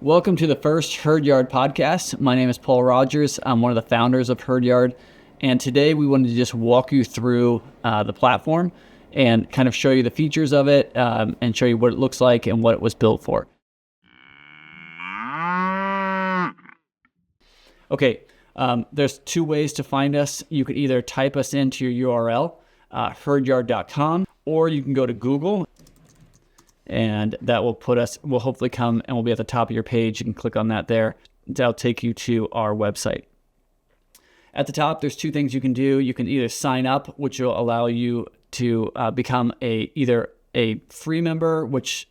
Welcome to the first Herd Yard podcast. My name is Paul Rogers. I'm one of the founders of Herd Yard, and today we wanted to just walk you through the platform and kind of show you the features of it and show you what it looks like and what it was built for. Okay, there's two ways to find us. You could either type us into your URL, herdyard.com, or you can go to Google, and that will will hopefully come and will be at the top of your page. You can click on that there. That'll take you to our website. At the top, there's two things you can do. You can either sign up, which will allow you to become either a free member, which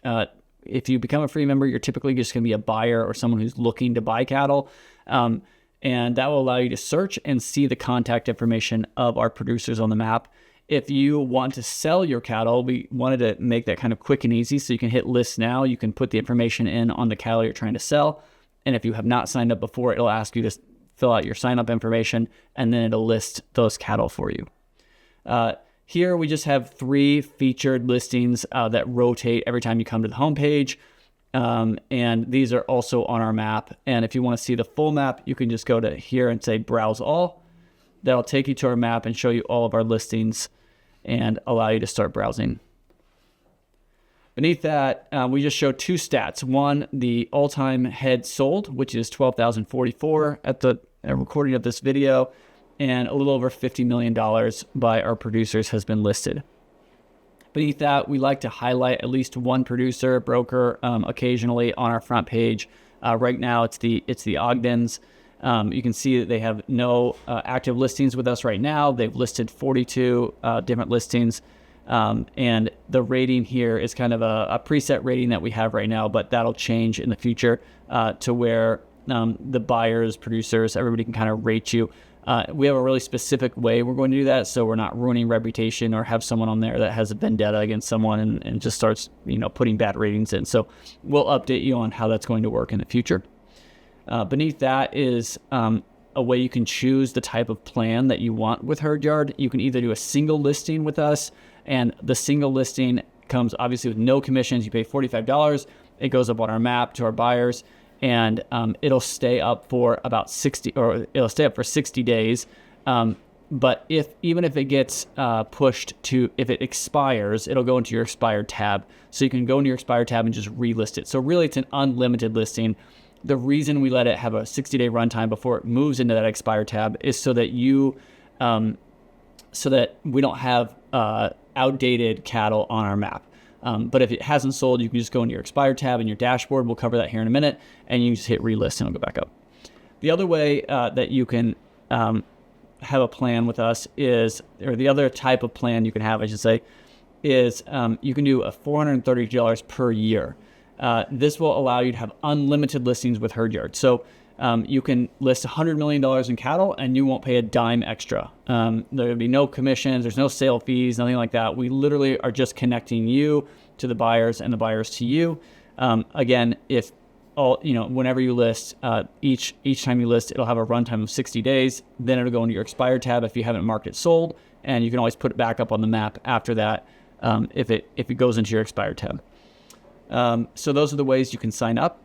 if you become a free member, you're typically just going to be a buyer or someone who's looking to buy cattle. And that will allow you to search and see the contact information of our producers on the map. If you want to sell your cattle, we wanted to make that kind of quick and easy. So you can hit list now. You can put the information in on the cattle you're trying to sell. And if you have not signed up before, it'll ask you to fill out your sign up information, and then it'll list those cattle for you. Here we just have 3 featured listings that rotate every time you come to the homepage. And these are also on our map. And if you want to see the full map, you can just go to here and say browse all. That'll take you to our map and show you all of our listings and allow you to start browsing. Beneath that, we just show 2 stats. One, the all-time head sold, which is 12,044 at the recording of this video, and a little over $50 million by our producers has been listed. Beneath that, we like to highlight at least one producer, broker, occasionally on our front page. Right now, it's the Ogdens. You can see that they have no active listings with us right now. They've listed 42 different listings. And the rating here is kind of a preset rating that we have right now, but that'll change in the future to where the buyers, producers, everybody can kind of rate you. We have a really specific way we're going to do that, so we're not ruining reputation or have someone on there that has a vendetta against someone and just starts putting bad ratings in. So we'll update you on how that's going to work in the future. Beneath that is a way you can choose the type of plan that you want with Herd Yard. You can either do a single listing with us, and the single listing comes obviously with no commissions. You pay $45. It goes up on our map to our buyers, and it'll stay up for about 60 days. But even if it gets pushed to, if it expires, it'll go into your expired tab. So you can go into your expired tab and just relist it. So really, it's an unlimited listing. The reason we let it have a 60-day runtime before it moves into that expired tab is so that we don't have outdated cattle on our map. But if it hasn't sold, you can just go into your expired tab in your dashboard. We'll cover that here in a minute, and you can just hit relist and it'll go back up. The other way that you can have a plan with us or the other type of plan you can have, I should say, is you can do a $430 per year. This will allow you to have unlimited listings with Herd Yard. So you can list $100 million in cattle and you won't pay a dime extra. There'll be no commissions, there's no sale fees, nothing like that. We literally are just connecting you to the buyers and the buyers to you. Again, whenever you list, each time you list, it'll have a runtime of 60 days. Then it'll go into your expired tab if you haven't marked it sold, and you can always put it back up on the map after that if it goes into your expired tab. So those are the ways you can sign up.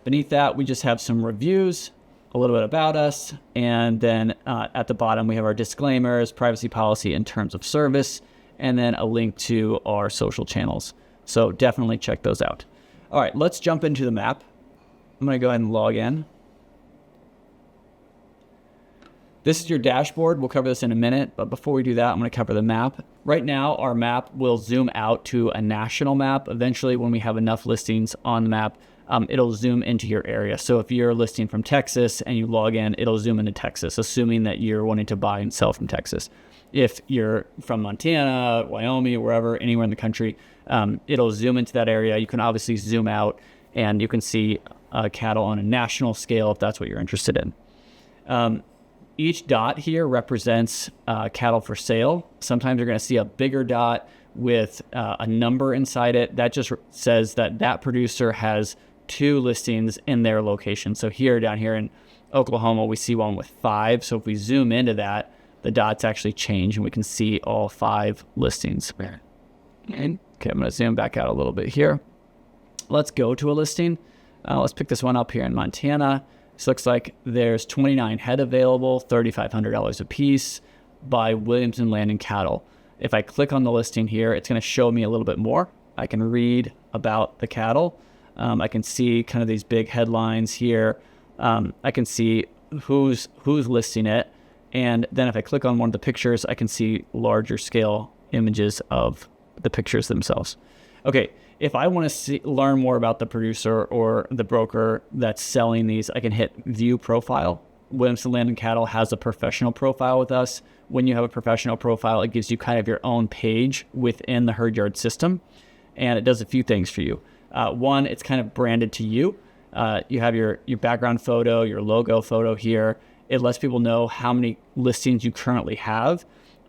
Beneath that, we just have some reviews, a little bit about us, and then at the bottom, we have our disclaimers, privacy policy, and terms of service, and then a link to our social channels. So definitely check those out. All right, let's jump into the map. I'm going to go ahead and log in. This is your dashboard. We'll cover this in a minute, but before we do that, I'm going to cover the map. Right now, our map will zoom out to a national map. Eventually, when we have enough listings on the map, it'll zoom into your area. So if you're listing from Texas and you log in, it'll zoom into Texas, assuming that you're wanting to buy and sell from Texas. If you're from Montana, Wyoming, wherever, anywhere in the country, it'll zoom into that area. You can obviously zoom out and you can see cattle on a national scale if that's what you're interested in. Each dot here represents cattle for sale. Sometimes you're going to see a bigger dot with a number inside it. That just says that producer has 2 listings in their location. So down here in Oklahoma, we see one with 5. So if we zoom into that, the dots actually change and we can see all 5 listings. Okay, I'm going to zoom back out a little bit here. Let's go to a listing. Let's pick this one up here in Montana. This looks like there's 29 head available, $3,500 a piece by Williams and Landon Cattle. If I click on the listing here, it's going to show me a little bit more. I can read about the cattle. I can see kind of these big headlines here. I can see who's listing it. And then if I click on one of the pictures, I can see larger scale images of the pictures themselves. Okay, if I want to learn more about the producer or the broker that's selling these, I can hit View Profile. Williamson Land and Cattle has a professional profile with us. When you have a professional profile, it gives you kind of your own page within the herd yard system, and it does a few things for you. One, it's kind of branded to you. You have your background photo, your logo photo here. It lets people know how many listings you currently have.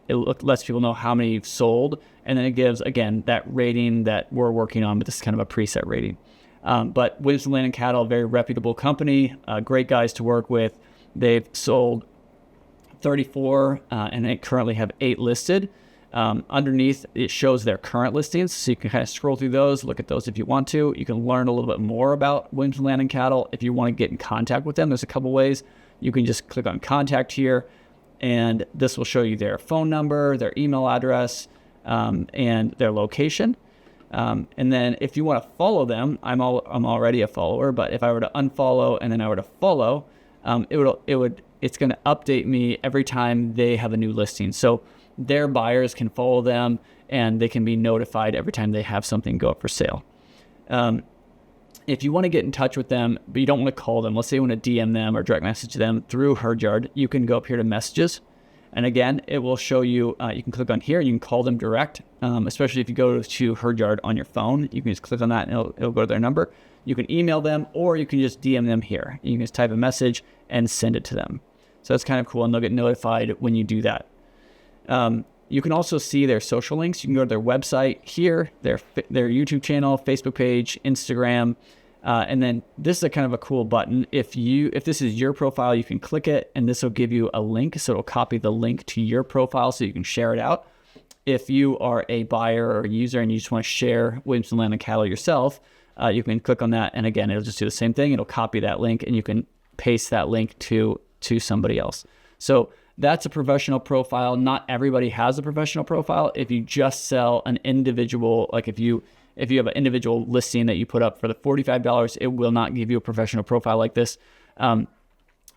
It lets people know how many you've sold. And then it gives, again, that rating that we're working on, but this is kind of a preset rating. But Williamson Land and Cattle, very reputable company, great guys to work with. They've sold 34 and they currently have 8 listed. Underneath, it shows their current listings, so you can kind of scroll through those, look at those if you want to. You can learn a little bit more about Williamson Land and Cattle. If you want to get in contact with them, there's a couple ways. You can just click on contact here, and this will show you their phone number, their email address, and their location. And then if you want to follow them, I'm already a follower, but if I were to unfollow and then I were to follow, it's going to update me every time they have a new listing. So their buyers can follow them and they can be notified every time they have something go up for sale. If you want to get in touch with them, but you don't want to call them, let's say you want to DM them or direct message them through HerdYard, you can go up here to messages. And again, it will show you, you can click on here, you can call them direct, especially if you go to HerdYard on your phone. You can just click on that and it'll go to their number. You can email them or you can just DM them here. You can just type a message and send it to them. So that's kind of cool, and they'll get notified when you do that. You can also see their social links. You can go to their website here, their YouTube channel, Facebook page, Instagram, and then this is a kind of a cool button. If this is your profile, you can click it, and this will give you a link. So it'll copy the link to your profile so you can share it out. If you are a buyer or a user and you just want to share Williamson Land and Cattle yourself, you can click on that, and again, it'll just do the same thing. It'll copy that link, and you can paste that link to somebody else. So that's a professional profile. Not everybody has a professional profile. If you just sell an individual, like if you have an individual listing that you put up for the $45, it will not give you a professional profile like this.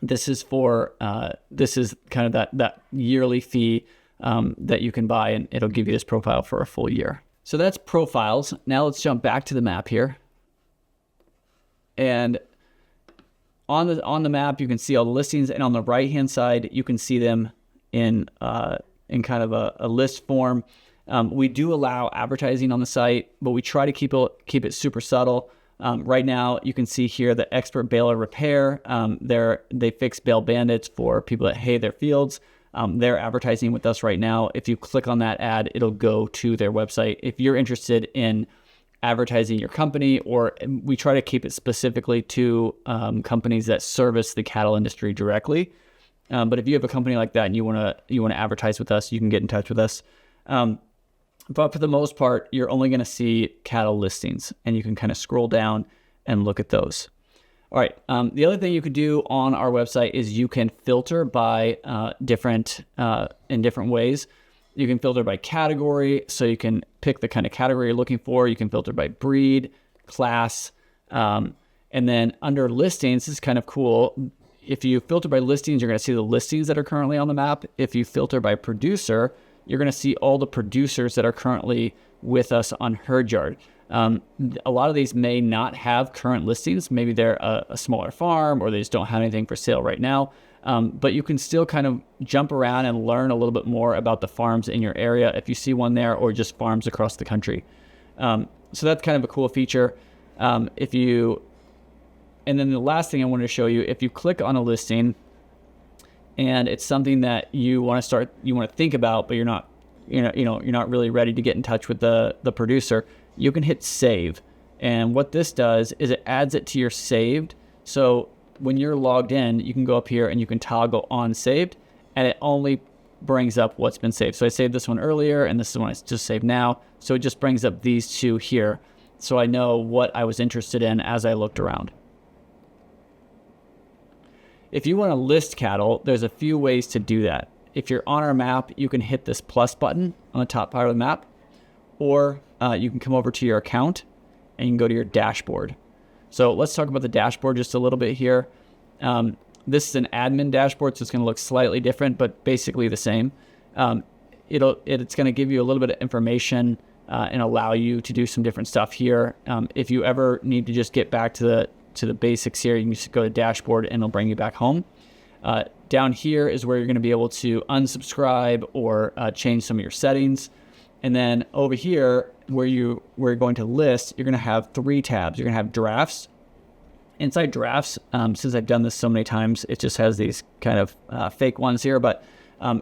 This is kind of that yearly fee that you can buy, and it'll give you this profile for a full year. So that's profiles. Now let's jump back to the map here. And on the map, you can see all the listings, and on the right-hand side, you can see them in kind of a list form. We do allow advertising on the site, but we try to keep it super subtle. Right now, you can see here the Expert Baler Repair. They fix bale bandits for people that hay their fields. They're advertising with us right now. If you click on that ad, it'll go to their website. If you're interested in advertising your company, or we try to keep it specifically to companies that service the cattle industry directly. But if you have a company like that and you want to advertise with us, you can get in touch with us. But for the most part, you're only going to see cattle listings, and you can kind of scroll down and look at those. All right. The other thing you could do on our website is you can filter by in different ways. You can filter by category, so you can pick the kind of category you're looking for. You can filter by breed, class, and then under listings, this is kind of cool. If you filter by listings, you're going to see the listings that are currently on the map. If you filter by producer, you're going to see all the producers that are currently with us on HerdYard. A lot of these may not have current listings. Maybe they're a smaller farm, or they just don't have anything for sale right now. But you can still kind of jump around and learn a little bit more about the farms in your area if you see one there, or just farms across the country. So that's kind of a cool feature. And then the last thing I wanted to show you, if you click on a listing and it's something that you want to think about, but you're not really ready to get in touch with the producer, you can hit save. And what this does is it adds it to your saved. So when you're logged in, you can go up here and you can toggle on saved, and it only brings up what's been saved. So I saved this one earlier, and this is one I just saved now. So it just brings up these two here, so I know what I was interested in as I looked around. If you want to list cattle, there's a few ways to do that. If you're on our map, you can hit this plus button on the top part of the map, or you can come over to your account and you can go to your dashboard. So let's talk about the dashboard just a little bit here. This is an admin dashboard, so it's going to look slightly different, but basically the same. It's going to give you a little bit of information and allow you to do some different stuff here. If you ever need to just get back to the basics here, you can just go to dashboard and it'll bring you back home. Down here is where you're going to be able to unsubscribe or change some of your settings. And then over here, where you're going to list, you're going to have 3 tabs. You're going to have drafts. Inside drafts, since I've done this so many times, it just has these kind of fake ones here, but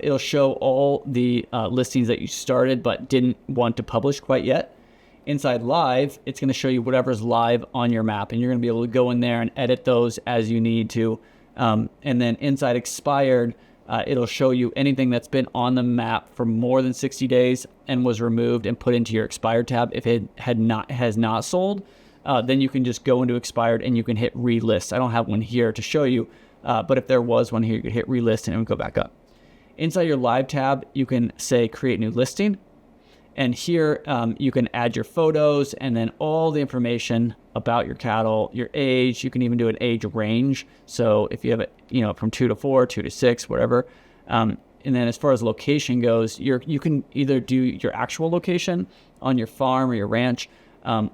it'll show all the listings that you started but didn't want to publish quite yet. Inside live, it's going to show you whatever's live on your map, and you're going to be able to go in there and edit those as you need to. And then inside expired, it'll show you anything that's been on the map for more than 60 days and was removed and put into your expired tab. If it has not sold, then you can just go into expired and you can hit relist. I don't have one here to show you, but if there was one here, you could hit relist and it would go back up. Inside your live tab, you can say create new listing. And here you can add your photos and then all the information about your cattle, your age. You can even do an age range. So if you have it, from 2 to 4, 2 to 6, whatever. And then as far as location goes, you can either do your actual location on your farm or your ranch,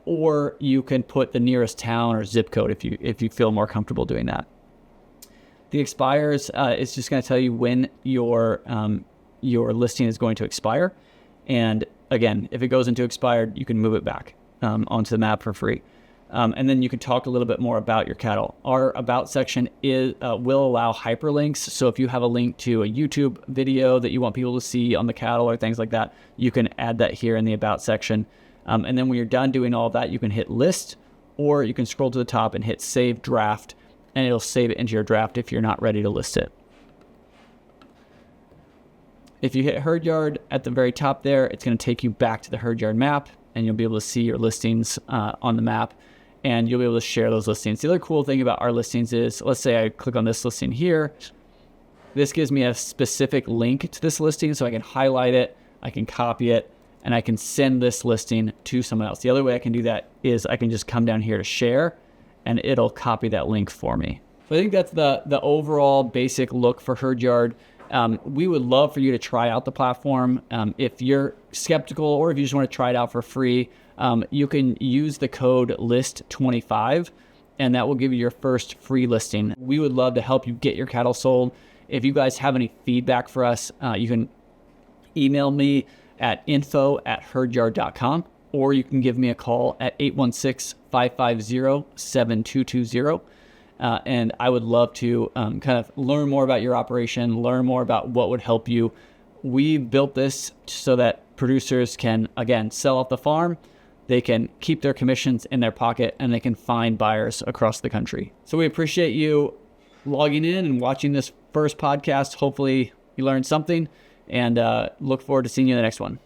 or you can put the nearest town or zip code if you feel more comfortable doing that. The expires is just going to tell you when your listing is going to expire. And again, if it goes into expired, you can move it back onto the map for free. And then you can talk a little bit more about your cattle. Our about section will allow hyperlinks. So if you have a link to a YouTube video that you want people to see on the cattle or things like that, you can add that here in the about section. And then when you're done doing all of that, you can hit list, or you can scroll to the top and hit save draft, and it'll save it into your draft if you're not ready to list it. If you hit herd yard at the very top there, it's going to take you back to the herd yard map, and you'll be able to see your listings on the map, and you'll be able to share those listings. The other cool thing about our listings is, let's say I click on this listing here. This gives me a specific link to this listing, so I can highlight it, I can copy it, and I can send this listing to someone else. The other way I can do that is I can just come down here to share, and it'll copy that link for me. So I think that's the overall basic look for herd yard. We would love for you to try out the platform. If you're skeptical or if you just want to try it out for free, you can use the code LIST25, and that will give you your first free listing. We would love to help you get your cattle sold. If you guys have any feedback for us, you can email me at info@herdyard.com, or you can give me a call at 816-550-7220. And I would love to kind of learn more about your operation, learn more about what would help you. We built this so that producers can, again, sell off the farm, they can keep their commissions in their pocket, and they can find buyers across the country. So we appreciate you logging in and watching this first podcast. Hopefully you learned something, and look forward to seeing you in the next one.